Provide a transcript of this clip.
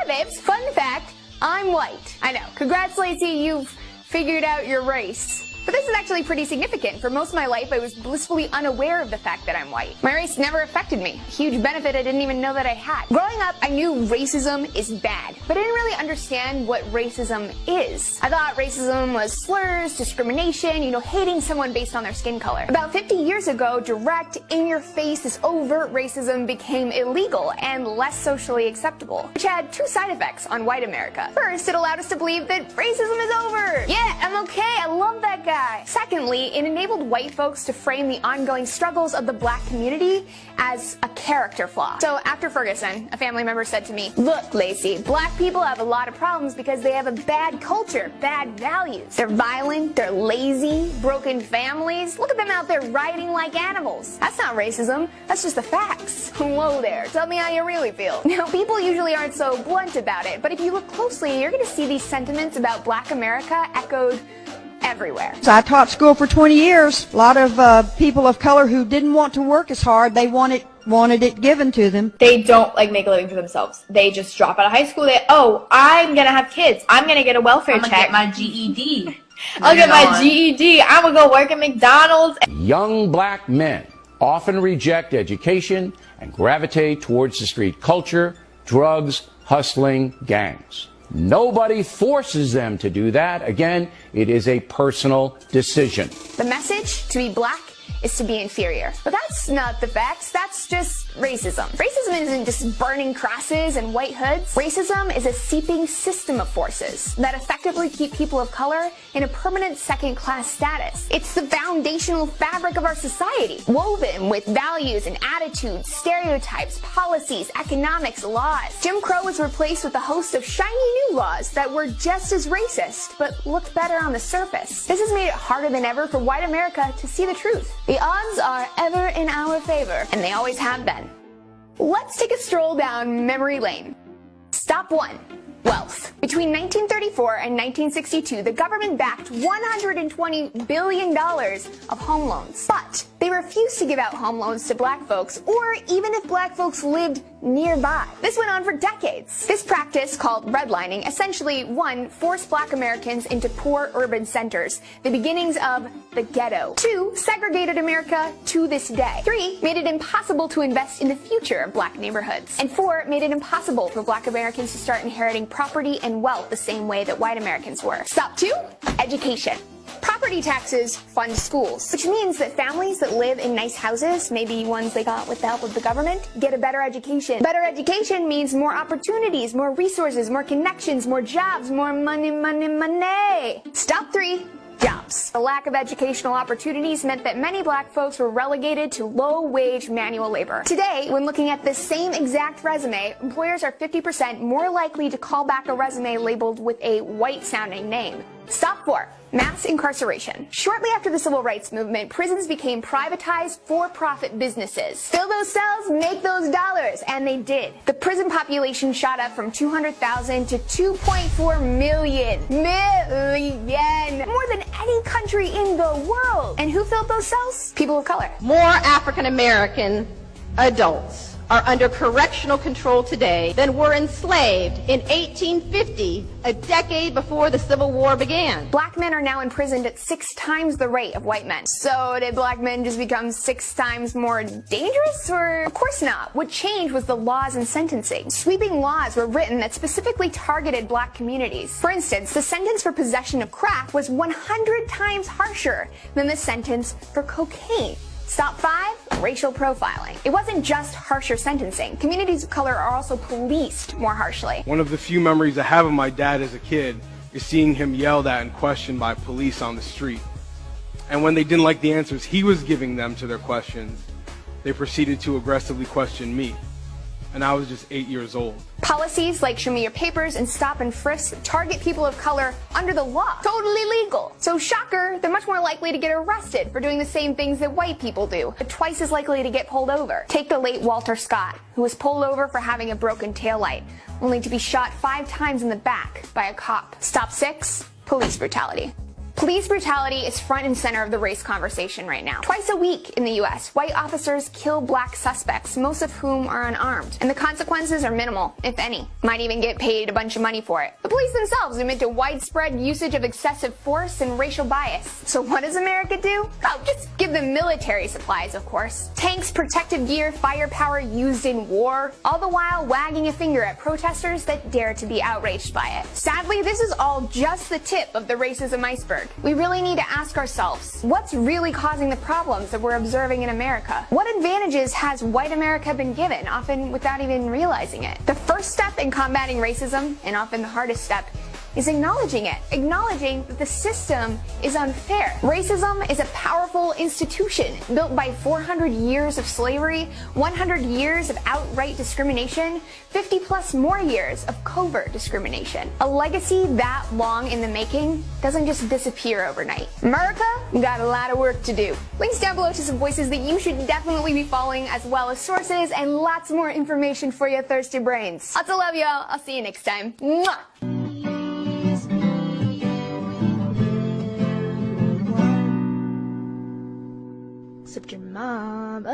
babes, fun fact, I'm white. I know, congrats Lacey, you've figured out your race. But this is actually pretty significant. For most of my life, I was blissfully unaware of the fact that I'm white. My race never affected me. A huge benefit I didn't even know that I had. Growing up, I knew racism is bad, but I didn't really understand what racism is. I thought racism was slurs, discrimination, hating someone based on their skin color. About 50 years ago, direct, in-your-face, this overt racism became illegal and less socially acceptable, which had two side effects on white America. First, it allowed us to believe that racism is over. Yeah, I'm okay, I love that guy. Secondly, it enabled white folks to frame the ongoing struggles of the black community as a character flaw. So after Ferguson, a family member said to me, "Look, Lacey, black people have a lot of problems because they have a bad culture, bad values. They're violent, they're lazy, broken families. Look at them out there rioting like animals. That's not racism, that's just the facts." Whoa there, tell me how you really feel. Now, people usually aren't so blunt about it, but if you look closely, you're gonna see these sentiments about black America echoed everywhere. So I taught school for 20 years. A lot of people of color who didn't want to work as hard, they wanted it given to them. They don't make a living for themselves. They just drop out of high school. I'm gonna have kids. I'm gonna get a welfare check. I'm gonna get my GED. I'll get my GED. I'm gonna go work at McDonald's. Young black men often reject education and gravitate towards the street culture, drugs, hustling, gangs. Nobody forces them to do that. Again, it is a personal decision. The message, to be black, is to be inferior. But that's not the facts, that's just racism. Racism isn't just burning crosses and white hoods. Racism is a seeping system of forces that effectively keep people of color in a permanent second-class status. It's the foundational fabric of our society, woven with values and attitudes, stereotypes, policies, economics, laws. Jim Crow was replaced with a host of shiny new laws that were just as racist, but looked better on the surface. This has made it harder than ever for white America to see the truth. The odds are ever in our favor, and they always have been. Let's take a stroll down memory lane. Stop 1. Wealth. Between 1934 and 1962, the government backed $120 billion of home loans. But they refused to give out home loans to black folks, or even if black folks lived nearby. This went on for decades. This practice, called redlining, essentially, 1, forced black Americans into poor urban centers, the beginnings of the ghetto. 2, segregated America to this day. 3, made it impossible to invest in the future of black neighborhoods. And 4, made it impossible for black Americans to start inheriting property and wealth the same way that white Americans were. Stop 2, education. Property taxes fund schools, which means that families that live in nice houses, maybe ones they got with the help of the government, get a better education. Better education means more opportunities, more resources, more connections, more jobs, more money, money, money. Stop 3. Jobs. The lack of educational opportunities meant that many black folks were relegated to low-wage manual labor. Today, when looking at the same exact resume, employers are 50% more likely to call back a resume labeled with a white-sounding name. Stop 4. Mass incarceration. Shortly after the civil rights movement, prisons became privatized for-profit businesses. Fill those cells, make those dollars, and they did. The prison population shot up from 200,000 to 2.4 million. More than any country in the world. And who filled those cells? People of color. More African American adults are under correctional control today than were enslaved in 1850, a decade before the Civil War began. Black men are now imprisoned at 6 times the rate of white men. So did black men just become 6 times more dangerous? Or of course not. What changed was the laws and sentencing. Sweeping laws were written that specifically targeted black communities. For instance, the sentence for possession of crack was 100 times harsher than the sentence for cocaine. Stop 5, racial profiling. It wasn't just harsher sentencing. Communities of color are also policed more harshly. One of the few memories I have of my dad as a kid is seeing him yelled at and questioned by police on the street. And when they didn't like the answers he was giving them to their questions, they proceeded to aggressively question me. And I was just 8 years old. Policies like Show Me Your Papers and Stop and Frisk target people of color under the law. Totally legal. So shocker, they're much more likely to get arrested for doing the same things that white people do, but twice as likely to get pulled over. Take the late Walter Scott, who was pulled over for having a broken taillight, only to be shot 5 times in the back by a cop. Stop 6, police brutality. Police brutality is front and center of the race conversation right now. Twice a week in the US, white officers kill black suspects, most of whom are unarmed. And the consequences are minimal, if any. Might even get paid a bunch of money for it. The police themselves admit to widespread usage of excessive force and racial bias. So what does America do? Oh, just give them military supplies, of course. Tanks, protective gear, firepower used in war, all the while wagging a finger at protesters that dare to be outraged by it. Sadly, this is all just the tip of the racism iceberg. We really need to ask ourselves, what's really causing the problems that we're observing in America? What advantages has white America been given, often without even realizing it? The first step in combating racism, and often the hardest step, is acknowledging it. Acknowledging that the system is unfair. Racism is a powerful institution built by 400 years of slavery, 100 years of outright discrimination, 50 plus more years of covert discrimination. A legacy that long in the making doesn't just disappear overnight. America, we got a lot of work to do. Links down below to some voices that you should definitely be following, as well as sources and lots more information for your thirsty brains. Lots of love, y'all. I'll see you next time. Mwah! Except your mom.